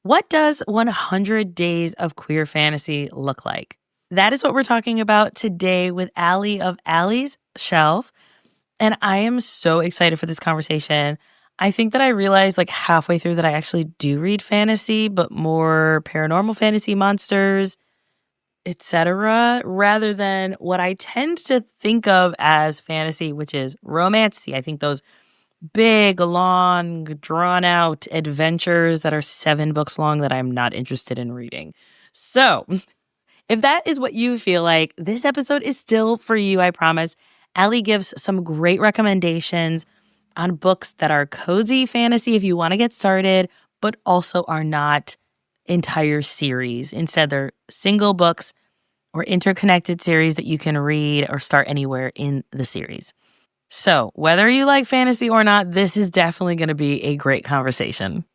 What does 100 Days of Queer Fantasy look like? That is what we're talking about today with Allie of Allie's Shelf. And I am so excited for this conversation. I think that I realized like halfway through that I actually do read fantasy, but more paranormal fantasy, monsters, etc., rather than what I tend to think of as fantasy, which is romantasy. I think those big, long, drawn out adventures that are 7 books long that I'm not interested in reading. So, if that is what you feel like, this episode is still for you, I promise. Allie gives some great recommendations on books that are cozy fantasy if you want to get started, but also are not entire series. Instead, they're single books or interconnected series that you can read or start anywhere in the series. So, whether you like fantasy or not, this is definitely going to be a great conversation.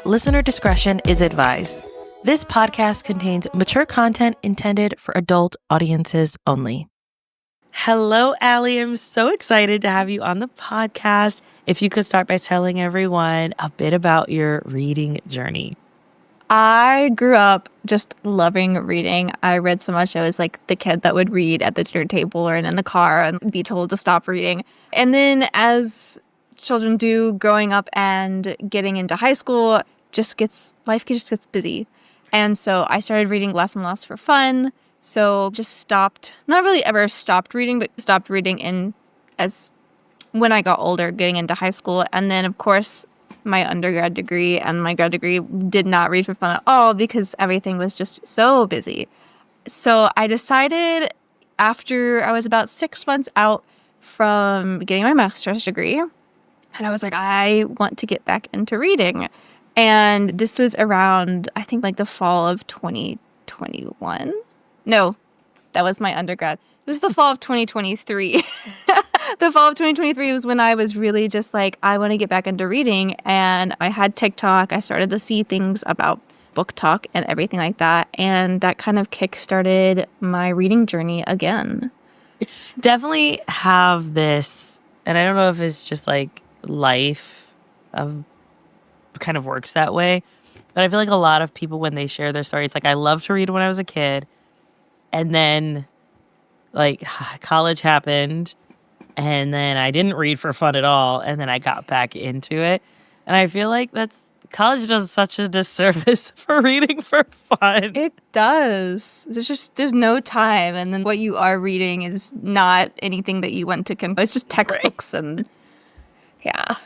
Listener discretion is advised. This podcast contains mature content intended for adult audiences only. Hello, Allie. I'm so excited to have you on the podcast. If you could start by telling everyone a bit about your reading journey. I grew up just loving reading. I read so much. I was like the kid that would read at the dinner table or in the car and be told to stop reading. And then as children do, growing up and getting into high school, life just gets busy. And so I started reading less and less for fun. So just not really ever stopped reading, but stopped reading when I got older, getting into high school. And then, of course, my undergrad degree and my grad degree did not read for fun at all because everything was just so busy. So I decided after I was about 6 months out from getting my master's degree, and I was like, I want to get back into reading. And this was around, I think, like the fall of 2021. No, that was my undergrad. It was the fall of 2023. The fall of 2023 was when I was really just like, I want to get back into reading. And I had TikTok. I started to see things about book talk and everything like that. And that kind of kickstarted my reading journey again. Definitely have this, and I don't know if it's just like life kind of works that way, but I feel like a lot of people, when they share their story, it's like, I loved to read when I was a kid. And then like college happened. And then I didn't read for fun at all. And then I got back into it. And I feel like college does such a disservice for reading for fun. It does. There's no time. And then what you are reading is not anything that you went to it's just textbooks. Right. And yeah.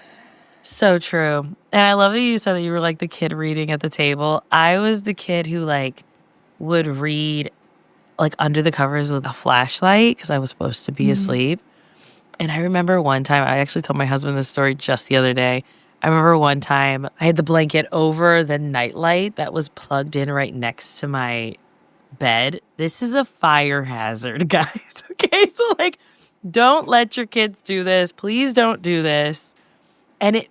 So true. And I love that you said that you were like the kid reading at the table. I was the kid who like would read like under the covers with a flashlight because I was supposed to be asleep. And I remember one time, I actually told my husband this story just the other day. I remember one time I had the blanket over the nightlight that was plugged in right next to my bed. This is a fire hazard, guys. Okay, so like, don't let your kids do this. Please don't do this. And it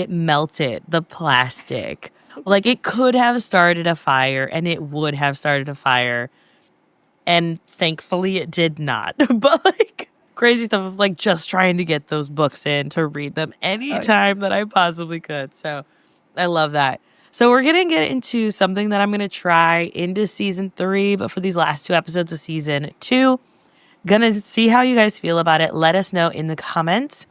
melted the plastic. Like it could have started a fire, and it would have started a fire. And thankfully it did not. But like, crazy stuff of like just trying to get those books in to read them anytime that I possibly could. So I love that. So we're going to get into something that I'm going to try into season 3, but for these last 2 episodes of season 2, going to see how you guys feel about it. Let us know in the comments,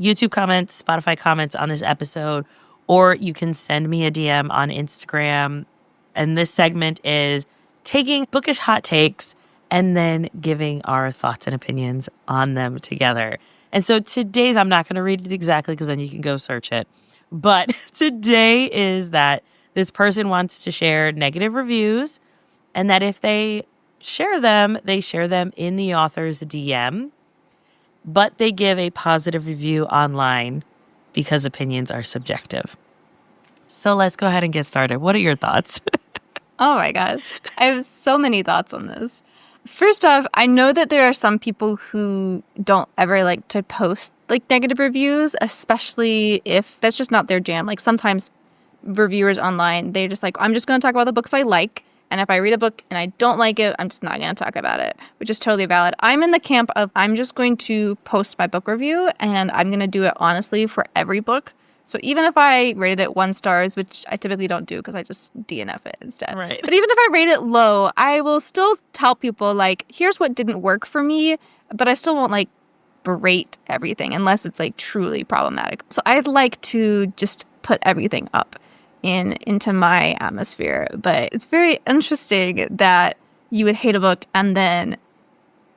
YouTube comments, Spotify comments on this episode, or you can send me a DM on Instagram. And this segment is taking bookish hot takes and then giving our thoughts and opinions on them together. And so today's, I'm not going to read it exactly because then you can go search it. But today is that this person wants to share negative reviews, and that if they share them in the author's DM, but they give a positive review online because opinions are subjective. So let's go ahead and get started. What are your thoughts? Oh my God. I have so many thoughts on this. First off, I know that there are some people who don't ever like to post like negative reviews, especially if that's just not their jam. Like sometimes reviewers online, they're just like, I'm just going to talk about the books I like. And if I read a book and I don't like it, I'm just not going to talk about it, which is totally valid. I'm in the camp of I'm just going to post my book review, and I'm going to do it honestly for every book. So even if I rated it 1 stars, which I typically don't do because I just DNF it instead. Right. But even if I rate it low, I will still tell people, like, here's what didn't work for me, but I still won't, like, berate everything unless it's, like, truly problematic. So I'd like to just put everything up into my atmosphere. But it's very interesting that you would hate a book and then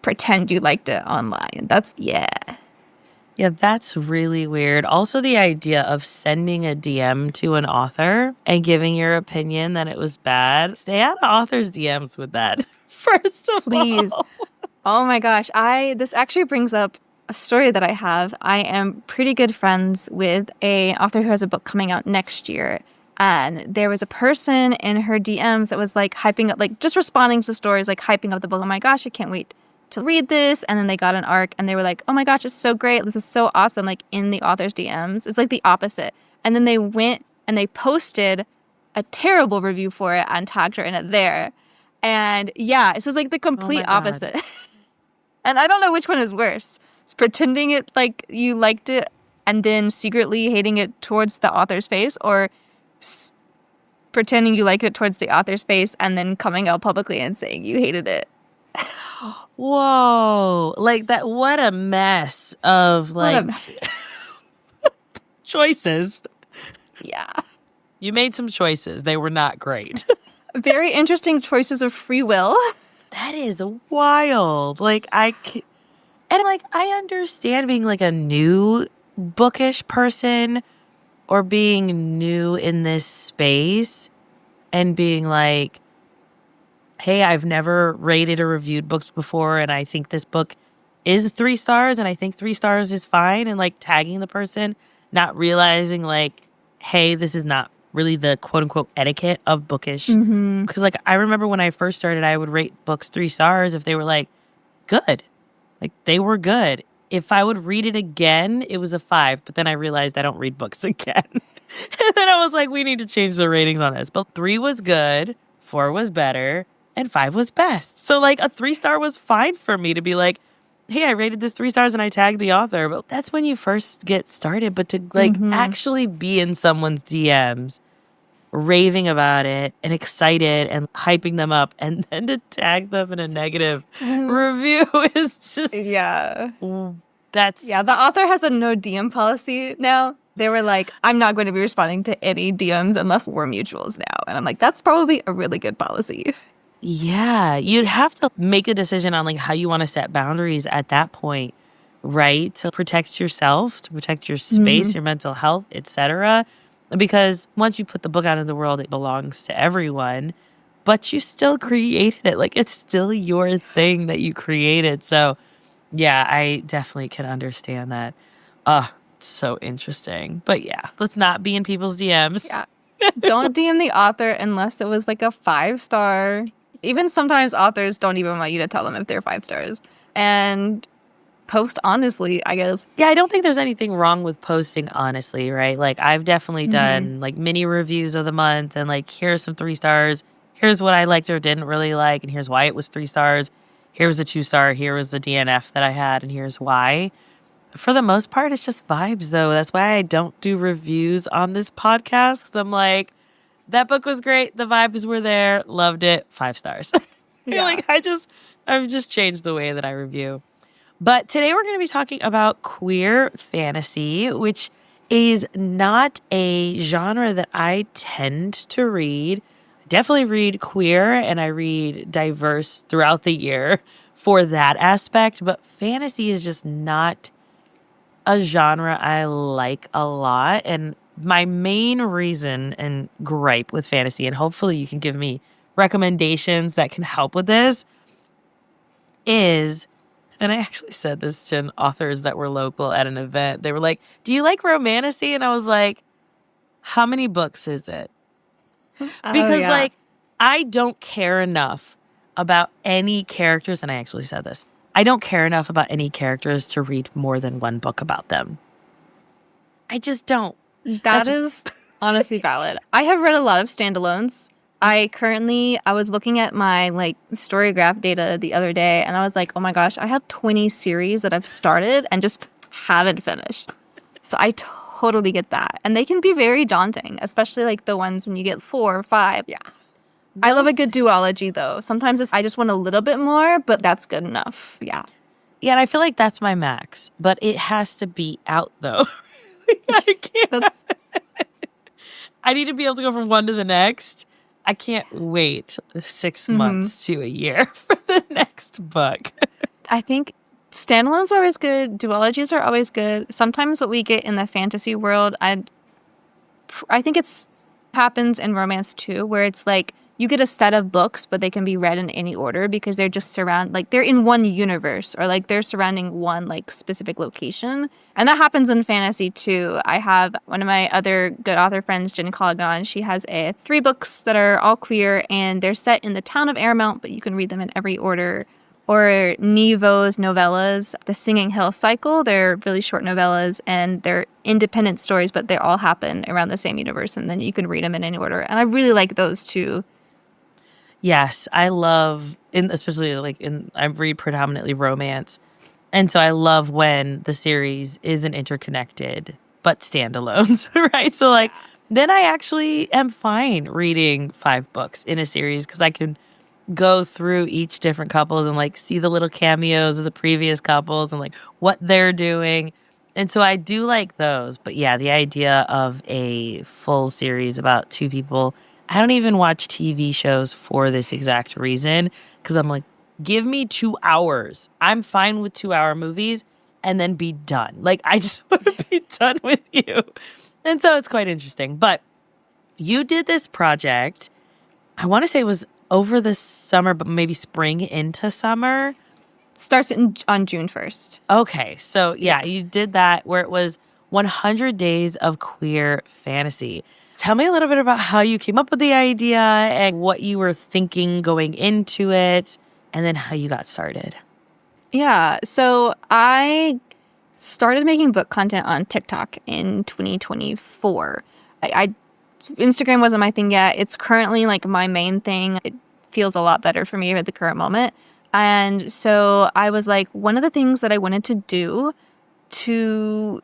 pretend you liked it online. Yeah, that's really weird. Also, the idea of sending a DM to an author and giving your opinion that it was bad. Stay out of authors' DMs with that, first of Please. all. Oh my gosh. This actually brings up a story that I have. I am pretty good friends with an author who has a book coming out next year. And there was a person in her DMs that was like hyping up, like just responding to stories, like hyping up the book. Oh my gosh, I can't wait to read this. And then they got an arc and they were like, oh my gosh, it's so great. This is so awesome. Like in the author's DMs. It's like the opposite. And then they went and they posted a terrible review for it and tagged her in it there. And yeah, so it's like the complete opposite. And I don't know which one is worse. It's pretending it like you liked it and then secretly hating it towards the author's face, or pretending you liked it towards the author's face and then coming out publicly and saying you hated it. Whoa. Like that, what a mess of like choices. Yeah. You made some choices. They were not great. Very interesting choices of free will. That is wild. Like I understand being like a new bookish person or being new in this space and being like, hey, I've never rated or reviewed books before, and I think this book is 3 stars, and I think 3 stars is fine, and like tagging the person, not realizing like, hey, this is not really the quote unquote etiquette of bookish. Because like I remember when I first started, I would rate books 3 stars if they were like good. Like they were good. If I would read it again, it was a 5, but then I realized I don't read books again. And then I was like, we need to change the ratings on this. But 3 was good, 4 was better, and 5 was best. So like a 3-star was fine for me to be like, hey, I rated this 3 stars and I tagged the author. But that's when you first get started. But to like actually be in someone's DMs, raving about it and excited and hyping them up, and then to tag them in a negative review is just the author has a no DM policy now. They were like, I'm not going to be responding to any DMs unless we're mutuals now. And I'm like, that's probably a really good policy. Yeah, you'd have to make a decision on like how you want to set boundaries at that point, right? To protect yourself, to protect your space, your mental health, etc. Because once you put the book out into the world, it belongs to everyone, but you still created it. Like it's still your thing that you created. So yeah, I definitely can understand that. It's so interesting. But yeah, let's not be in people's DMs. Yeah. Don't DM the author unless it was like a 5-star. Even sometimes authors don't even want you to tell them if they're 5 stars. And post honestly, I guess. Yeah, I don't think there's anything wrong with posting honestly, right? Like I've definitely done like mini reviews of the month and like here's some 3 stars. Here's what I liked or didn't really like, and here's why it was 3 stars. Here was a 2-star. Here was the DNF that I had, and here's why. For the most part, it's just vibes, though. That's why I don't do reviews on this podcast, because I'm like, that book was great. The vibes were there. Loved it. 5 stars. Yeah. Like I've just changed the way that I review. But today we're going to be talking about queer fantasy, which is not a genre that I tend to read. I definitely read queer and I read diverse throughout the year for that aspect. But fantasy is just not a genre I like a lot. And my main reason and gripe with fantasy, and hopefully you can give me recommendations that can help with this, is, and I actually said this to authors that were local at an event. They were like, do you like romantasy? And I was like, how many books is it? Because like, I don't care enough about any characters. And I actually said this. I don't care enough about any characters to read more than 1 book about them. I just don't. That is honestly valid. I have read a lot of standalones. I was looking at my like Storygraph data the other day, and I was like, oh my gosh, I have 20 series that I've started and just haven't finished. So I totally get that. And they can be very daunting, especially like the ones when you get 4 or 5. Yeah. I love a good duology, though. Sometimes I just want a little bit more, but that's good enough. Yeah. Yeah, and I feel like that's my max, but it has to be out, though. I can't. I need to be able to go from one to the next. I can't wait 6 months to a year for the next book. I think standalones are always good. Duologies are always good. Sometimes what we get in the fantasy world, I think it's happens in romance too, where it's like you get a set of books, but they can be read in any order because they're just they're in one universe, or like they're surrounding one like specific location. And that happens in fantasy too. I have one of my other good author friends, Jen Colligan. She has 3 books that are all queer, and they're set in the town of Airmount, but you can read them in every order. Or Nevo's novellas, the Singing Hill Cycle. They're really short novellas, and they're independent stories, but they all happen around the same universe, and then you can read them in any order. And I really like those too. Yes, I love, I read predominantly romance. And so I love when the series isn't interconnected, but standalones, right? So like, then I actually am fine reading 5 books in a series because I can go through each different couples and like see the little cameos of the previous couples and like what they're doing. And so I do like those. But yeah, the idea of a full series about 2 people, I don't even watch TV shows for this exact reason, because I'm like, give me 2 hours. I'm fine with 2-hour movies and then be done. Like, I just want to be done with you. And so it's quite interesting. But you did this project, I want to say it was over the summer, but maybe spring into summer. Starts on June 1st. Okay. So yeah, you did that where it was 100 days of queer fantasy. Tell me a little bit about how you came up with the idea and what you were thinking going into it, and then how you got started. Yeah. So I started making book content on TikTok in 2024. Instagram wasn't my thing yet. It's currently like my main thing. It feels a lot better for me at the current moment. And so I was like, one of the things that I wanted to do to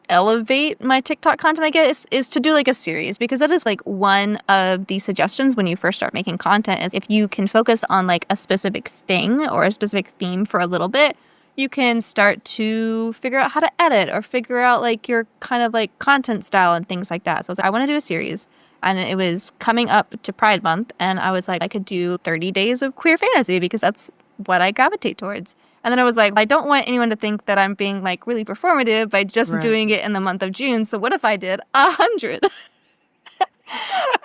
elevate my TikTok content, I guess, is to do like a series, because that is like one of the suggestions when you first start making content is if you can focus on like a specific thing or a specific theme for a little bit, you can start to figure out how to edit or figure out like your kind of like content style and things like that. So I was like, I want to do a series. And it was coming up to Pride Month. And I was like, I could do 30 days of queer fantasy because that's what I gravitate towards. And then I was like, I don't want anyone to think that I'm being like really performative by just doing it in the month of June. So what if I did 100?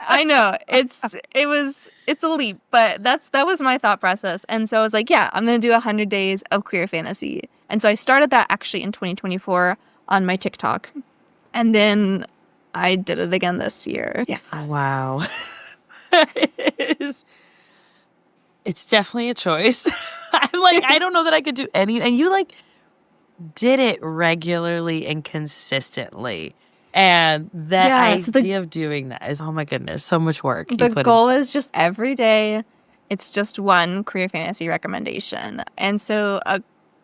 I know it's a leap, but that was my thought process. And so I was like, yeah, I'm going to do 100 days of queer fantasy. And so I started that actually in 2024 on my TikTok. And then I did it again this year. Yeah. Wow. It's definitely a choice. I'm like, I don't know that I could do anything. And you like did it regularly and consistently. And that idea of doing that is, oh my goodness, so much work. The goal is just every day, it's just one queer fantasy recommendation. And so a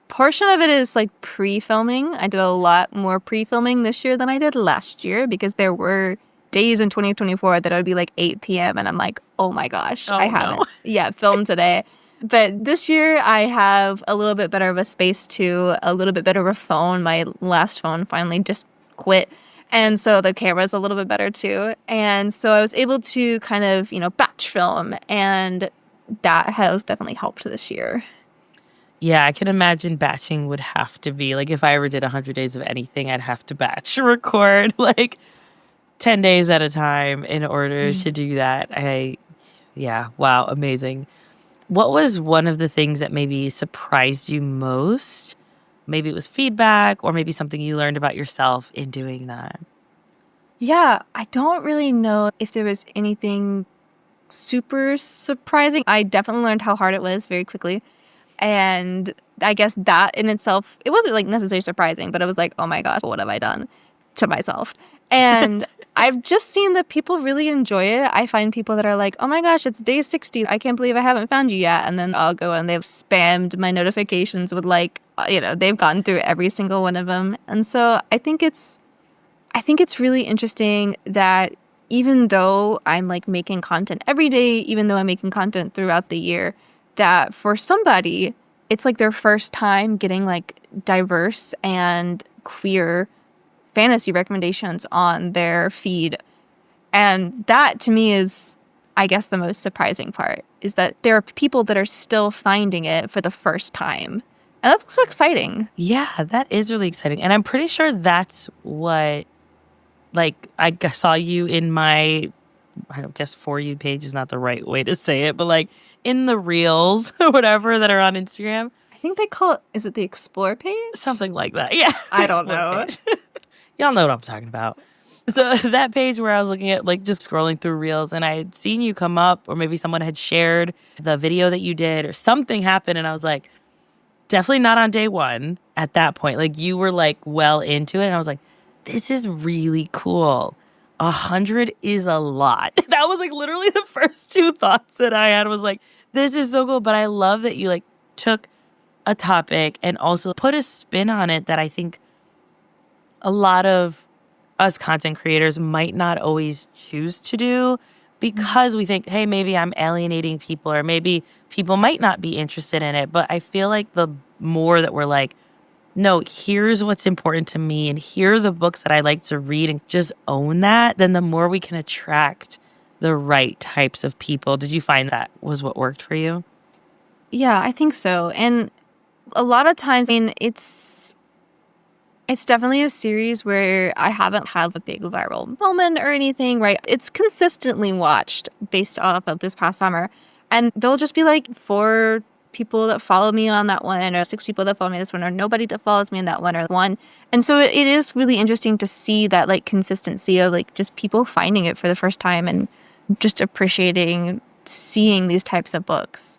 portion of it is like pre-filming. I did a lot more pre-filming this year than I did last year because there were days in 2024 that it would be like 8 p.m. and I'm like, oh my gosh, I haven't filmed today. But this year I have a little bit better of a space too, a little bit better of a phone. My last phone finally just quit. And so the camera's a little bit better too. And so I was able to kind of, batch film, and that has definitely helped this year. Yeah, I can imagine batching would have to be, like, if I ever did 100 days of anything, I'd have to batch record, like, 10 days at a time in order to do that. Wow, amazing. What was one of the things that maybe surprised you most? Maybe it was feedback or maybe something you learned about yourself in doing that. Yeah, I don't really know if there was anything super surprising. I definitely learned how hard it was very quickly. And I guess that in itself, it wasn't like necessarily surprising, but it was like, oh my gosh, what have I done to myself? And I've just seen that people really enjoy it. I find people that are like, oh my gosh, it's day 60. I can't believe I haven't found you yet. And then I'll go and they've spammed my notifications with like, they've gone through every single one of them. And so I think I think it's really interesting that even though I'm like making content every day, even though I'm making content throughout the year, that for somebody, it's like their first time getting like diverse and queer fantasy recommendations on their feed. And that to me is, I guess, the most surprising part is that there are people that are still finding it for the first time. And that's so exciting. Yeah, that is really exciting. And I'm pretty sure that's what, like, I saw you in my, I don't guess For You page is not the right way to say it, but like in the reels or whatever that are on Instagram. I think they call it, is it the Explore page? Something like that. Yeah. I don't know. Y'all know what I'm talking about. So that page where I was looking at, like, just scrolling through reels, and I had seen you come up, or maybe someone had shared the video that you did, or something happened, and I was like, definitely not on day one at that point. Like, you were like well into it, and I was like, this is really cool. 100 is a lot. That was like literally the first two thoughts that I had was like, this is so cool. But I love that you like took a topic and also put a spin on it that I think a lot of us content creators might not always choose to do because we think, hey, maybe I'm alienating people or maybe people might not be interested in it. But I feel like the more that we're like, no, here's what's important to me and here are the books that I like to read and just own that, then the more we can attract the right types of people. Did you find that was what worked for you? Yeah, I think so. And a lot of times, I mean, it's definitely a series where I haven't had a big viral moment or anything, right? It's consistently watched based off of this past summer. And they'll just be like 4 people that follow me on that one, or 6 people that follow me on this one, or nobody that follows me on that one, or one. And so it is really interesting to see that like consistency of like just people finding it for the first time and just appreciating seeing these types of books.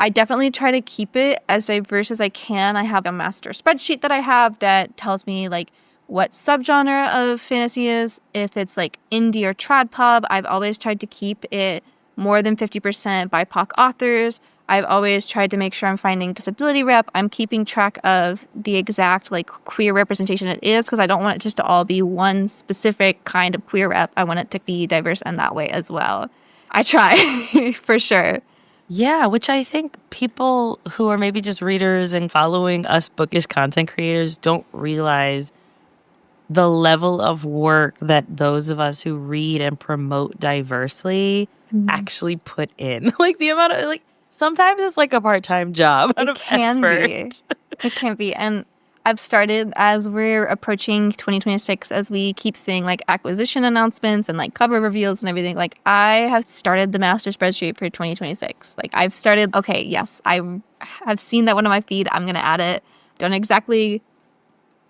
I definitely try to keep it as diverse as I can. I have a master spreadsheet that I have that tells me like what subgenre of fantasy is. If it's like indie or trad pub, I've always tried to keep it more than 50% BIPOC authors. I've always tried to make sure I'm finding disability rep. I'm keeping track of the exact like queer representation it is because I don't want it just to all be one specific kind of queer rep. I want it to be diverse in that way as well. I try for sure. Yeah, which I think people who are maybe just readers and following us bookish content creators don't realize the level of work that those of us who read and promote diversely actually put in. Like the amount of like sometimes it's like a part-time job out of effort. It can be. And I've started as we're approaching 2026, as we keep seeing like acquisition announcements and like cover reveals and everything. Like I have started the master spreadsheet for 2026. Like I've started, okay, yes, I have seen that one on my feed. I'm going to add it. Don't exactly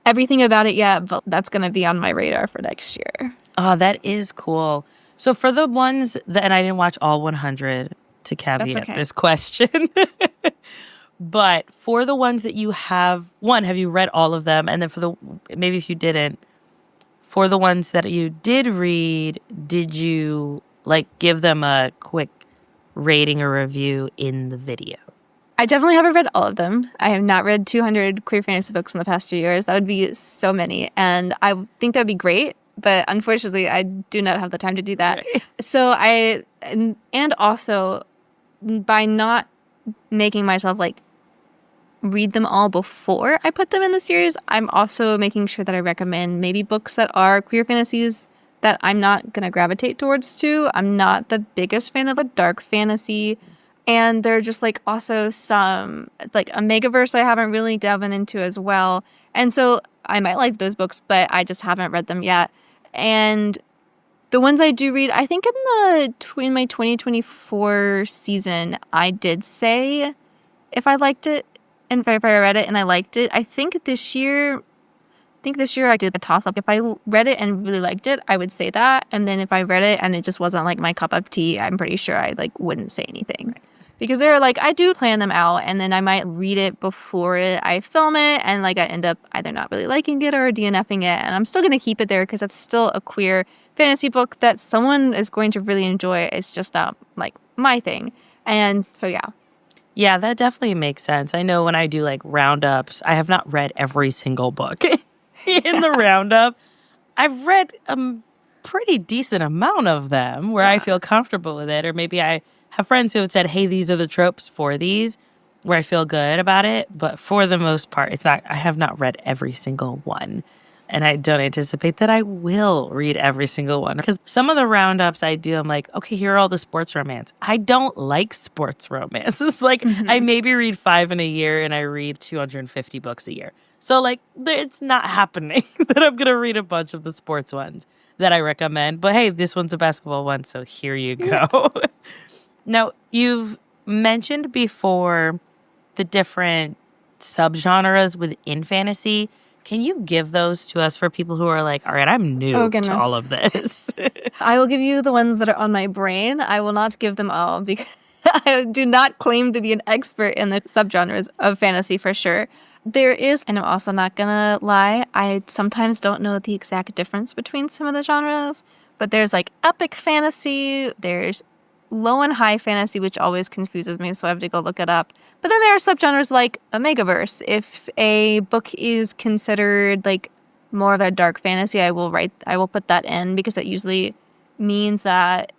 everything about it yet, but that's going to be on my radar for next year. Oh, that is cool. So for the ones that, and I didn't watch all 100 to caveat this question. But for the ones that you have, one, have you read all of them? And then for the, maybe if you didn't, for the ones that you did read, did you like give them a quick rating or review in the video? I definitely haven't read all of them. I have not read 200 queer fantasy books in the past 2 years. That would be so many. And I think that would be great. But unfortunately, I do not have the time to do that. Right. So and also by not making myself like read them all before I put them in the series, I'm also making sure that I recommend maybe books that are queer fantasies that I'm not going to gravitate towards too. I'm not the biggest fan of a dark fantasy. And there are just like also some like a megaverse I haven't really delved into as well. And so I might like those books, but I just haven't read them yet. And the ones I do read, I think in my 2024 season, I did say if I liked it and if I read it and I liked it. I think this year I did a toss-up. If I read it and really liked it, I would say that. And then if I read it and it just wasn't like my cup of tea, I'm pretty sure I like wouldn't say anything. Right. Because they're like, I do plan them out and then I might read it before I film it and like I end up either not really liking it or DNFing it. And I'm still going to keep it there because it's still a queer fantasy book that someone is going to really enjoy. It's just not like my thing. And so, yeah. Yeah, that definitely makes sense. I know when I do like roundups, I have not read every single book in the roundup. I've read a pretty decent amount of them where I feel comfortable with it. Or maybe I have friends who have said, hey, these are the tropes for these, where I feel good about it. But for the most part, I have not read every single one. And I don't anticipate that I will read every single one. Because some of the roundups I do, I'm like, okay, here are all the sports romance. I don't like sports romance. It's like I maybe read 5 in a year and I read 250 books a year. So like it's not happening that I'm going to read a bunch of the sports ones that I recommend. But hey, this one's a basketball one, so here you go. Now, you've mentioned before the different subgenres within fantasy. Can you give those to us for people who are like, all right, I'm new to all of this? I will give you the ones that are on my brain. I will not give them all because I do not claim to be an expert in the subgenres of fantasy for sure. There is, and I'm also not going to lie, I sometimes don't know the exact difference between some of the genres, but there's like epic fantasy, there's low and high fantasy, which always confuses me, so I have to go look it up. But then there are subgenres like a megaverse. If a book is considered like more of a dark fantasy, I will put that in because that usually means that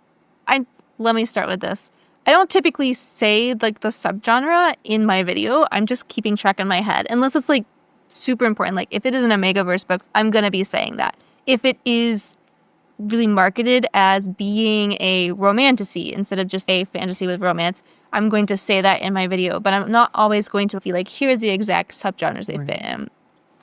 let me start with this. I don't typically say like the subgenre in my video. I'm just keeping track in my head. Unless it's like super important. Like if it is an Omegaverse book, I'm going to be saying that. If it is really marketed as being a romantasy instead of just a fantasy with romance, I'm going to say that in my video. But I'm not always going to be like, here's the exact subgenres they fit in.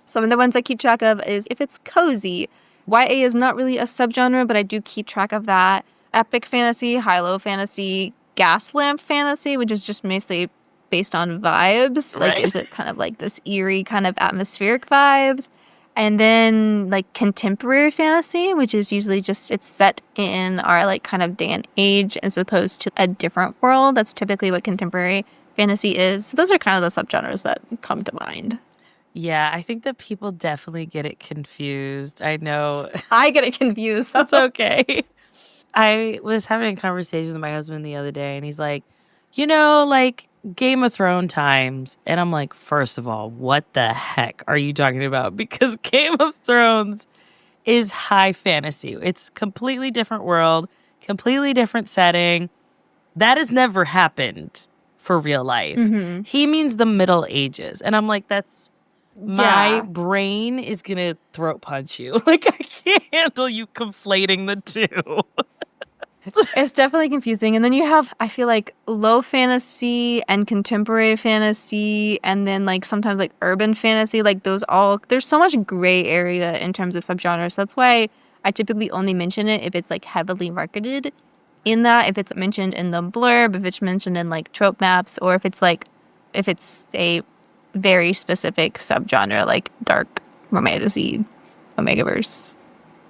Some of the ones I keep track of is if it's cozy. YA is not really a subgenre, but I do keep track of that. Epic fantasy, high-low fantasy, gaslamp fantasy, which is just mostly based on vibes. Like, is it kind of like this eerie kind of atmospheric vibes? And then like contemporary fantasy, which is usually just it's set in our like kind of day and age as opposed to a different world. That's typically what contemporary fantasy is. So those are kind of the subgenres that come to mind. Yeah, I think that people definitely get it confused. I know. I get it confused. That's okay. I was having a conversation with my husband the other day, and he's like, like Game of Thrones times. And I'm like, first of all, what the heck are you talking about? Because Game of Thrones is high fantasy. It's completely different world, completely different setting. That has never happened for real life. Mm-hmm. He means the Middle Ages. And I'm like, my brain is going to throat punch you. Like, I can't handle you conflating the two. It's definitely confusing. And then you have, I feel like, low fantasy and contemporary fantasy, and then like sometimes like urban fantasy. Like there's so much gray area in terms of subgenres. That's why I typically only mention it if it's like heavily marketed in that, if it's mentioned in the blurb, if it's mentioned in like trope maps, or if it's a very specific subgenre like dark, romantasy, Omegaverse,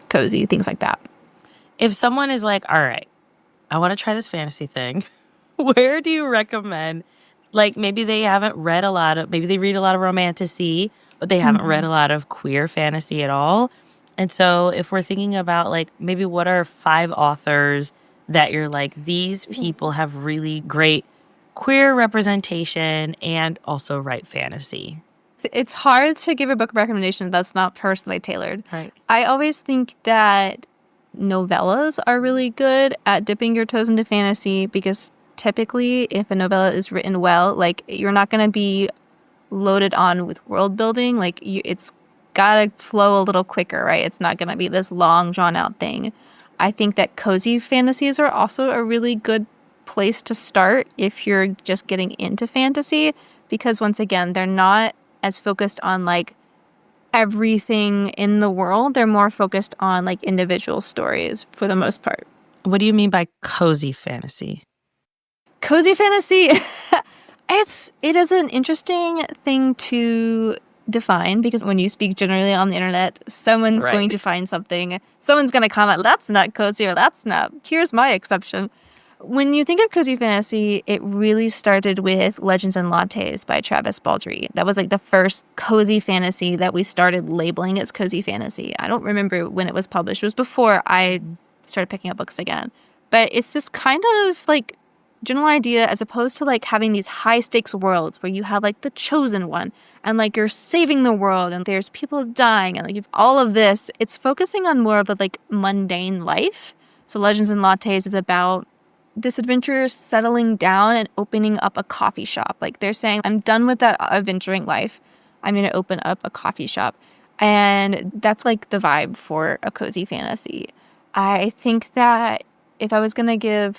cozy, things like that. If someone is like, all right, I want to try this fantasy thing, where do you recommend? Like maybe they haven't read maybe they read a lot of romantasy, but they haven't read a lot of queer fantasy at all. And so if we're thinking about like maybe what are 5 authors that you're like, these people have really great queer representation and also write fantasy. It's hard to give a book recommendation that's not personally tailored. Right. I always think that novellas are really good at dipping your toes into fantasy because typically if a novella is written well, like you're not going to be loaded on with world building. Like it's got to flow a little quicker, right? It's not going to be this long drawn out thing. I think that cozy fantasies are also a really good place to start if you're just getting into fantasy because once again, they're not as focused on like everything in the world. They're more focused on like individual stories for the most part. What do you mean by cozy fantasy? Cozy fantasy, it is an interesting thing to define because when you speak generally on the internet, someone's going to find something. Someone's going to comment, that's not cozy or that's not. Here's my exception. When you think of cozy fantasy, it really started with Legends and Lattes by Travis Baldree. That was like the first cozy fantasy that we started labeling as cozy fantasy. I don't remember when it was published. It was before I started picking up books again. But it's this kind of like general idea, as opposed to like having these high stakes worlds where you have like the chosen one and like you're saving the world and there's people dying and like you've all of this, it's focusing on more of a like mundane life. So Legends and Lattes is about this adventurer settling down and opening up a coffee shop. Like they're saying, I'm done with that adventuring life. I'm going to open up a coffee shop. And that's like the vibe for a cozy fantasy. I think that if I was going to give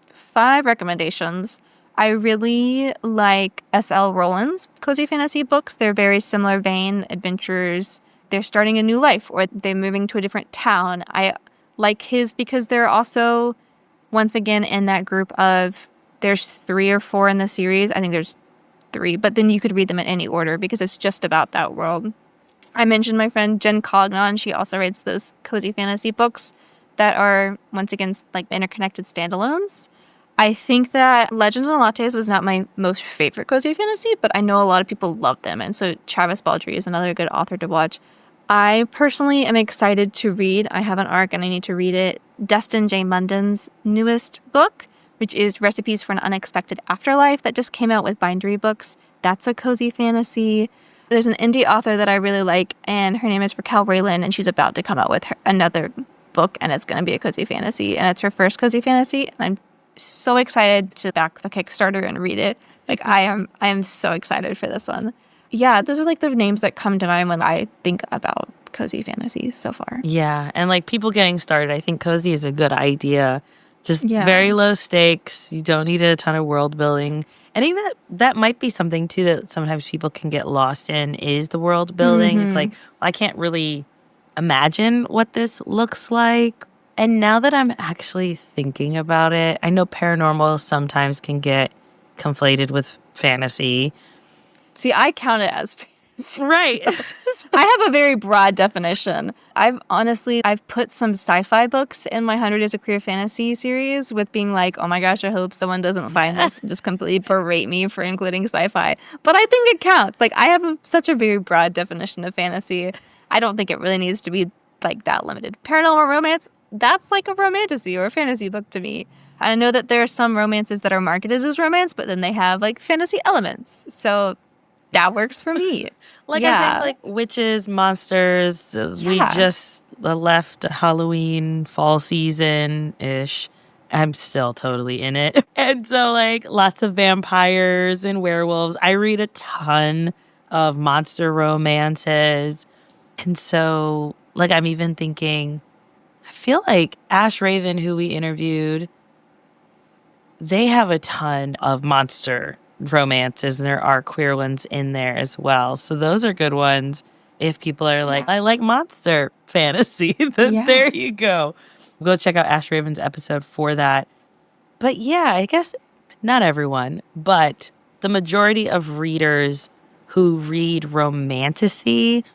5 recommendations, I really like S.L. Rowland's cozy fantasy books. They're very similar vein adventures. They're starting a new life or they're moving to a different town. I like his because they're also, once again, in that group of, there's 3 or 4 in the series. I think there's 3, but then you could read them in any order because it's just about that world. I mentioned my friend Jen Cognon. She also writes those cozy fantasy books that are, once again, like interconnected standalones. I think that Legends and Lattes was not my most favorite cozy fantasy, but I know a lot of people love them. And so Travis Baldree is another good author to watch. I personally am excited to read, I have an arc and I need to read it, Destin J. Munden's newest book, which is Recipes for an Unexpected Afterlife, that just came out with Bindery Books. That's a cozy fantasy. There's an indie author that I really like, and her name is Raquel Raylan, and she's about to come out with another book, and it's going to be a cozy fantasy, and it's her first cozy fantasy, and I'm so excited to back the Kickstarter and read it. Like, I am so excited for this one. Yeah, those are like the names that come to mind when I think about cozy fantasy so far. Yeah, and like people getting started, I think cozy is a good idea. Just very low stakes. You don't need a ton of world building. I think that might be something too that sometimes people can get lost in, is the world building. It's like, I can't really imagine what this looks like. And now that I'm actually thinking about it, I know paranormal sometimes can get conflated with fantasy. See, I count it as fantasy. Right. I have a very broad definition. I've put some sci-fi books in my 100 Days of Queer Fantasy series with being like, oh my gosh, I hope someone doesn't find this and just completely berate me for including sci-fi. But I think it counts. Like, I have such a very broad definition of fantasy. I don't think it really needs to be like that limited. Paranormal romance, that's like a romantasy or a fantasy book to me. I know that there are some romances that are marketed as romance, but then they have like fantasy elements. So that works for me. I think like witches, monsters, we just left Halloween fall season-ish. I'm still totally in it. And so like lots of vampires and werewolves. I read a ton of monster romances. And so like I'm even thinking, I feel like Ash Raven, who we interviewed, they have a ton of monster romances, and there are queer ones in there as well. So those are good ones. If people are like, I like monster fantasy, then there you go. Go check out Ash Raven's episode for that. But yeah, I guess not everyone, but the majority of readers who read romantasy,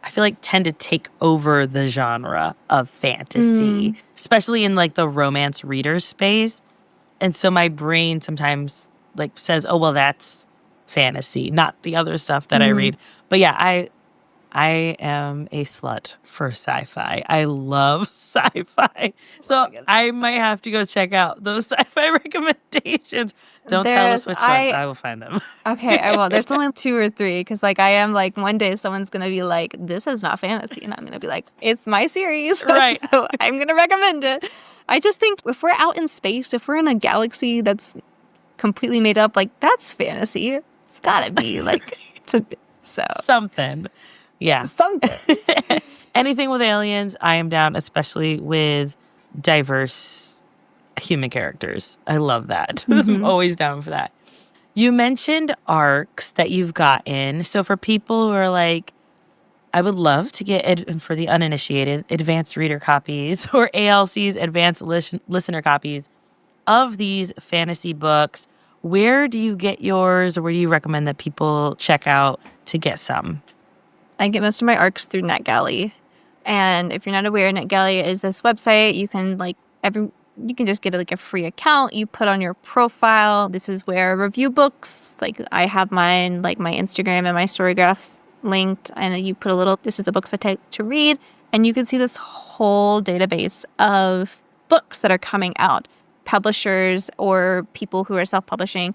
I feel like tend to take over the genre of fantasy, especially in like the romance reader space. And so my brain sometimes like says, oh, well, that's fantasy, not the other stuff that I read. But yeah, I am a slut for sci-fi. I love sci-fi. So I might have to go check out those sci-fi recommendations. Don't tell us which ones. I will find them. Okay, I will. There's only 2 or 3 because like I am like one day someone's going to be like, this is not fantasy. And I'm going to be like, it's my series. Right. So I'm going to recommend it. I just think if we're out in space, if we're in a galaxy that's completely made up, like that's fantasy. It's gotta be like something. Yeah. Something. Anything with aliens, I am down, especially with diverse human characters. I love that. I'm always down for that. You mentioned arcs that you've gotten. So for people who are like, I would love to get, for the uninitiated, advanced reader copies or ALC's advanced listener copies of these fantasy books. Where do you get yours, or where do you recommend that people check out to get some? I get most of my arcs through NetGalley. And if you're not aware, NetGalley is this website. You can you can just get like a free account. You put on your profile. This is where I review books. Like I have mine, like my Instagram and my Storygraphs linked. And you put this is the books I take to read. And you can see this whole database of books that are coming out. publishers or people who are self-publishing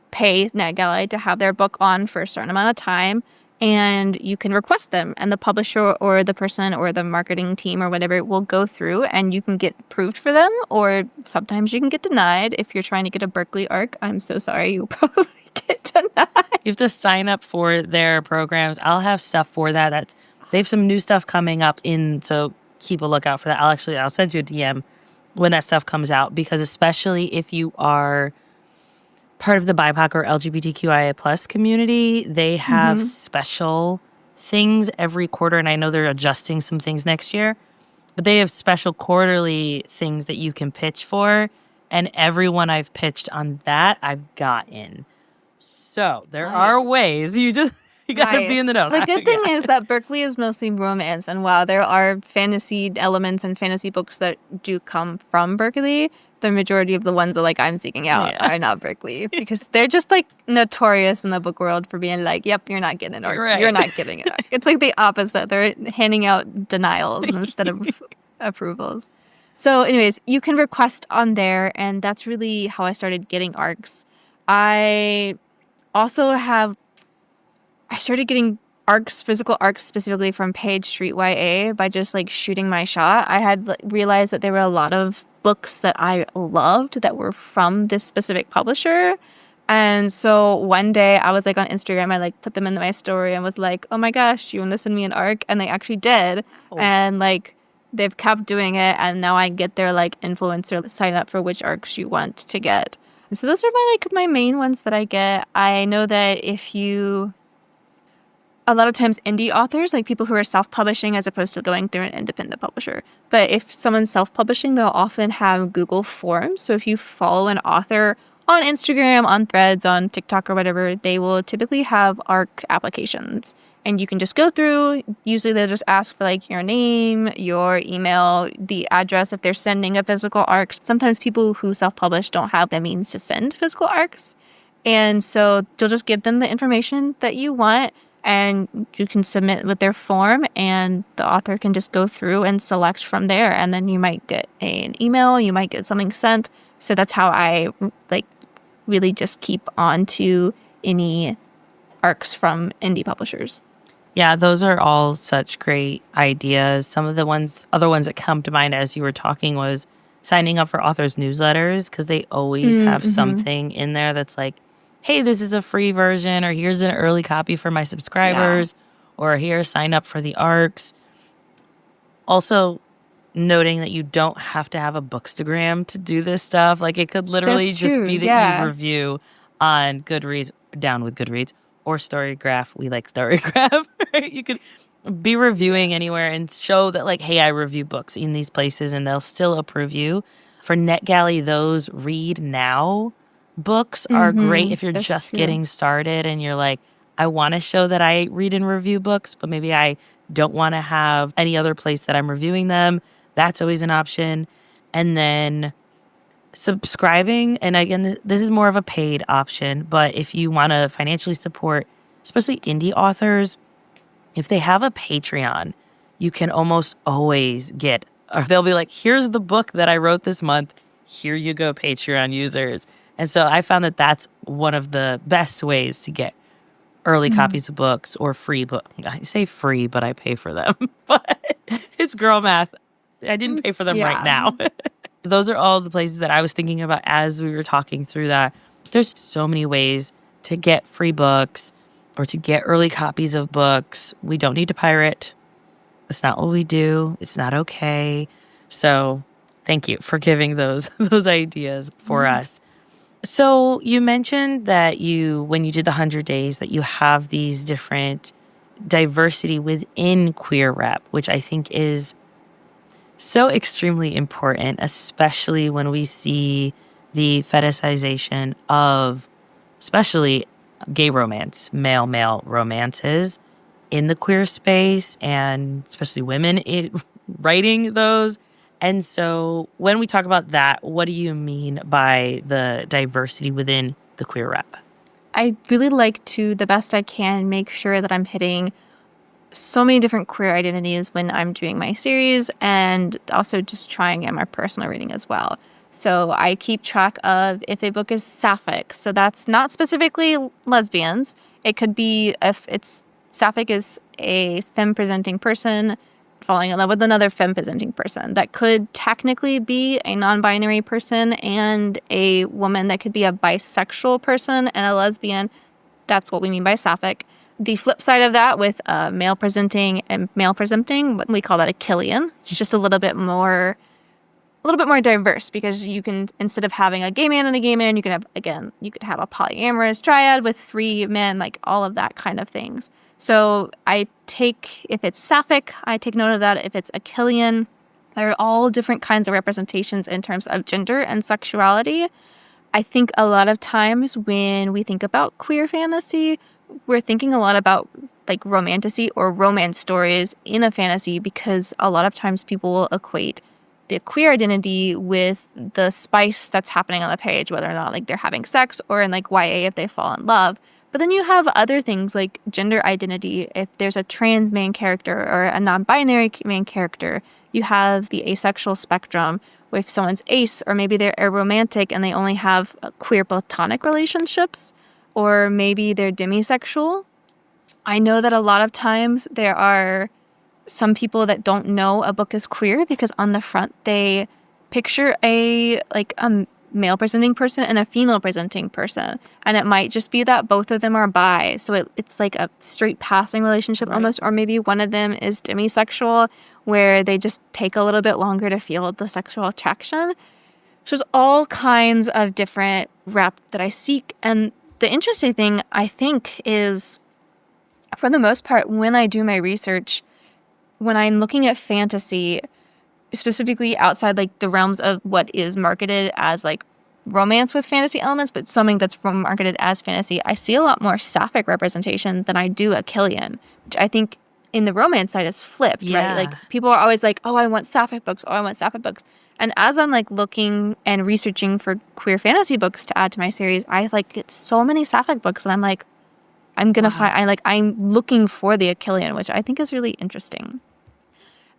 pay NetGalley to have their book on for a certain amount of time, and you can request them, and the publisher or the person or the marketing team or whatever will go through and you can get approved for them, or sometimes you can get denied. If you're trying to get a Berkeley arc, I'm so sorry, you'll probably get denied. You have to sign up for their programs. I'll have stuff for that. They have some new stuff coming up so keep a lookout for that. I'll send you a DM when that stuff comes out, because especially if you are part of the BIPOC or LGBTQIA plus community, they have special things every quarter, and I know they're adjusting some things next year, but they have special quarterly things that you can pitch for, and everyone I've pitched on that, I've gotten. So there are ways. You got to be in the know. The good thing is that Berkeley is mostly romance, and while there are fantasy elements and fantasy books that do come from Berkeley, the majority of the ones that I'm seeking out are not Berkeley, because they're just notorious in the book world for being yep, you're not getting it, or you're not getting it. It's the opposite. They're handing out denials instead of approvals. So anyways, you can request on there, and that's really how I started getting arcs. I also I started getting arcs, physical arcs, specifically from Page Street YA by just shooting my shot. I had realized that there were a lot of books that I loved that were from this specific publisher. And so one day I was on Instagram, I put them in my story and was oh my gosh, you want to send me an arc? And they actually did. Oh. And they've kept doing it. And now I get their influencer sign up for which arcs you want to get. So those are my main ones that I get. I know that a lot of times indie authors, people who are self-publishing as opposed to going through an independent publisher. But if someone's self-publishing, they'll often have Google Forms. So if you follow an author on Instagram, on Threads, on TikTok or whatever, they will typically have ARC applications. And you can just go through. Usually they'll just ask for your name, your email, the address if they're sending a physical ARC. Sometimes people who self-publish don't have the means to send physical ARCs. And so you'll just give them the information that you want, and you can submit with their form, and the author can just go through and select from there. And then you might get an email, you might get something sent. So that's how I really just keep on to any arcs from indie publishers. Yeah, those are all such great ideas. Some of the other ones that come to mind as you were talking was signing up for authors' newsletters, because they always have something in there that's hey, this is a free version, or here's an early copy for my subscribers, or here, sign up for the arcs. Also, noting that you don't have to have a Bookstagram to do this stuff. It could literally just be that you review on Goodreads, Down with Goodreads, or Storygraph. We like Storygraph, right? You could be reviewing anywhere and show that, hey, I review books in these places, and they'll still approve you. For NetGalley, those read now books are great if you're just getting started and you're I want to show that I read and review books, but maybe I don't want to have any other place that I'm reviewing them. That's always an option. And then subscribing, and again, this is more of a paid option, but if you want to financially support, especially indie authors, if they have a Patreon, you can almost always get, or they'll be here's the book that I wrote this month. Here you go, Patreon users. And so I found that that's one of the best ways to get early copies of books or free books. I say free, but I pay for them. But it's girl math. I didn't pay for them right now. Those are all the places that I was thinking about as we were talking through that. There's so many ways to get free books or to get early copies of books. We don't need to pirate. That's not what we do. It's not okay. So thank you for giving those ideas for us. So you mentioned that when you did the 100 days, that you have these different diversity within queer rep, which I think is so extremely important, especially when we see the fetishization of especially gay romance, male romances in the queer space, and especially women writing those. And so when we talk about that, what do you mean by the diversity within the queer rep? I really like to, the best I can, make sure that I'm hitting so many different queer identities when I'm doing my series, and also just trying in my personal reading as well. So I keep track of if a book is Sapphic. So that's not specifically lesbians. It could be if it's Sapphic is a femme-presenting person falling in love with another femme-presenting person. That could technically be a non-binary person and a woman. That could be a bisexual person and a lesbian. That's what we mean by Sapphic. The flip side of that with male-presenting and male-presenting, we call that Achillean. It's just a little bit more diverse because you can, instead of having a gay man and a gay man, you could have a polyamorous triad with 3 men, like all of that kind of things. So if it's Sapphic, I take note of that. If it's Achillean, there are all different kinds of representations in terms of gender and sexuality. I think a lot of times when we think about queer fantasy, we're thinking a lot about like romantasy or romance stories in a fantasy because a lot of times people will equate the queer identity with the spice that's happening on the page, whether or not like they're having sex, or in like YA if they fall in love. But then you have other things like gender identity. If there's a trans main character or a non-binary main character, you have the asexual spectrum. If someone's ace, or maybe they're aromantic and they only have queer platonic relationships, or maybe they're demisexual. I know that a lot of times there are some people that don't know a book is queer because on the front they picture a male presenting person and a female presenting person, and it might just be that both of them are bi, so it's like a straight passing relationship, right? Almost, or maybe one of them is demisexual where they just take a little bit longer to feel the sexual attraction. So there's all kinds of different rep that I seek, and the interesting thing I think is, for the most part, when I do my research, when I'm looking at fantasy, specifically outside like the realms of what is marketed as like romance with fantasy elements, but something that's marketed as fantasy, I see a lot more Sapphic representation than I do Achillean, which I think in the romance side is flipped, right? Like people are always like, oh, I want Sapphic books. Oh, I want Sapphic books. And as I'm like looking and researching for queer fantasy books to add to my series, I like get so many Sapphic books, and I'm like, I'm looking for the Achillean, which I think is really interesting.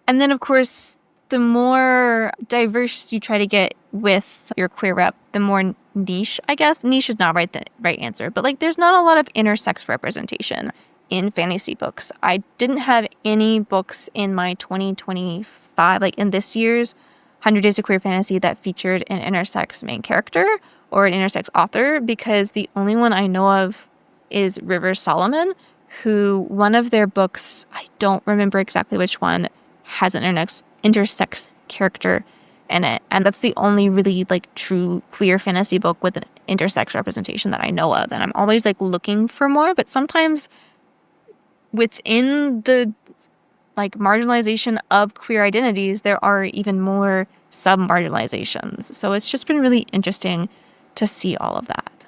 And then, of course, the more diverse you try to get with your queer rep, the more niche, I guess. Niche is not the right answer, but like there's not a lot of intersex representation in fantasy books. I didn't have any books in my 2025, like in this year's 100 Days of Queer Fantasy, that featured an intersex main character or an intersex author, because the only one I know of is River Solomon, who one of their books, I don't remember exactly which one, has an intersex character in it. And that's the only really like true queer fantasy book with an intersex representation that I know of. And I'm always like looking for more, but sometimes within the like marginalization of queer identities, there are even more sub-marginalizations. So it's just been really interesting to see all of that.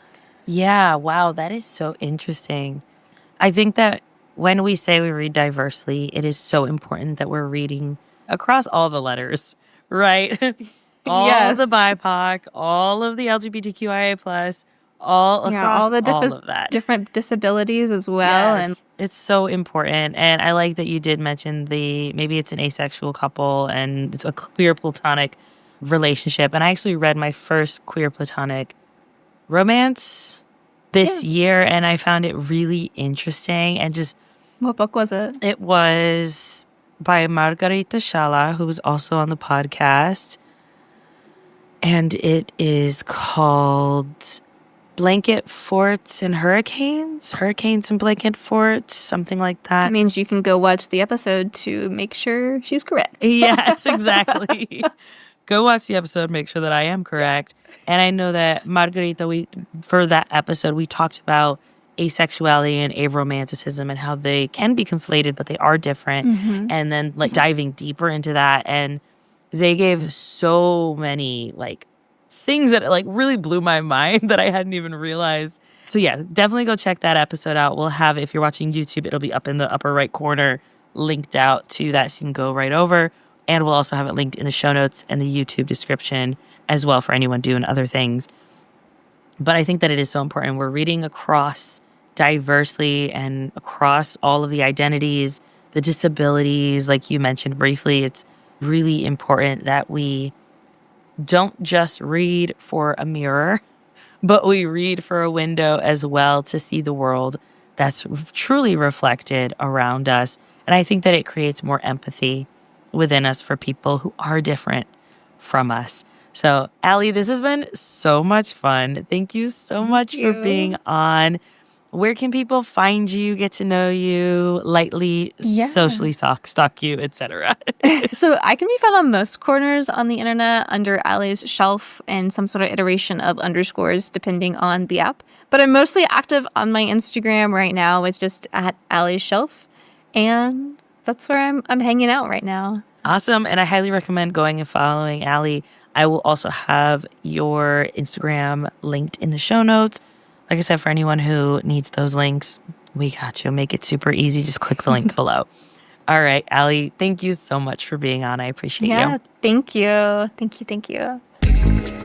Yeah, wow, that is so interesting. I think that when we say we read diversely, it is so important that we're reading across all the letters, right? All of the BIPOC, all of the LGBTQIA+, all across all of that. Different disabilities as well. Yes. And it's so important. And I like that you did mention maybe it's an asexual couple and it's a queer platonic relationship. And I actually read my first queer platonic romance this year, and I found it really interesting. And just... What book was it? It was by Margarita Shala, who was also on the podcast. And it is called Blanket Forts and Hurricanes? Hurricanes and Blanket Forts, something like that. That means you can go watch the episode to make sure she's correct. Yes, exactly. Go watch the episode, make sure that I am correct. And I know that Margarita, for that episode, we talked about asexuality and aromanticism and how they can be conflated, but they are different. Mm-hmm. And then like diving deeper into that. And Zay gave so many like things that like really blew my mind that I hadn't even realized. So yeah, definitely go check that episode out. We'll have, if you're watching YouTube, it'll be up in the upper right corner, linked out to that, so you can go right over. And we'll also have it linked in the show notes and the YouTube description as well for anyone doing other things. But I think that it is so important. We're reading across diversely and across all of the identities, the disabilities, like you mentioned briefly. It's really important that we don't just read for a mirror, but we read for a window as well to see the world that's truly reflected around us. And I think that it creates more empathy within us for people who are different from us. So, Allie, this has been so much fun. Thank you so much for being on. Where can people find you, get to know you, lightly, socially stalk you, etc.? So I can be found on most corners on the internet under Allie's Shelf and some sort of iteration of underscores depending on the app. But I'm mostly active on my Instagram right now. It's just at Allie's Shelf. And that's where I'm hanging out right now. Awesome. And I highly recommend going and following Allie. I will also have your Instagram linked in the show notes. Like I said, for anyone who needs those links, we got you. Make it super easy. Just click the link below. All right, Allie, thank you so much for being on. I appreciate you. Yeah, thank you. Thank you.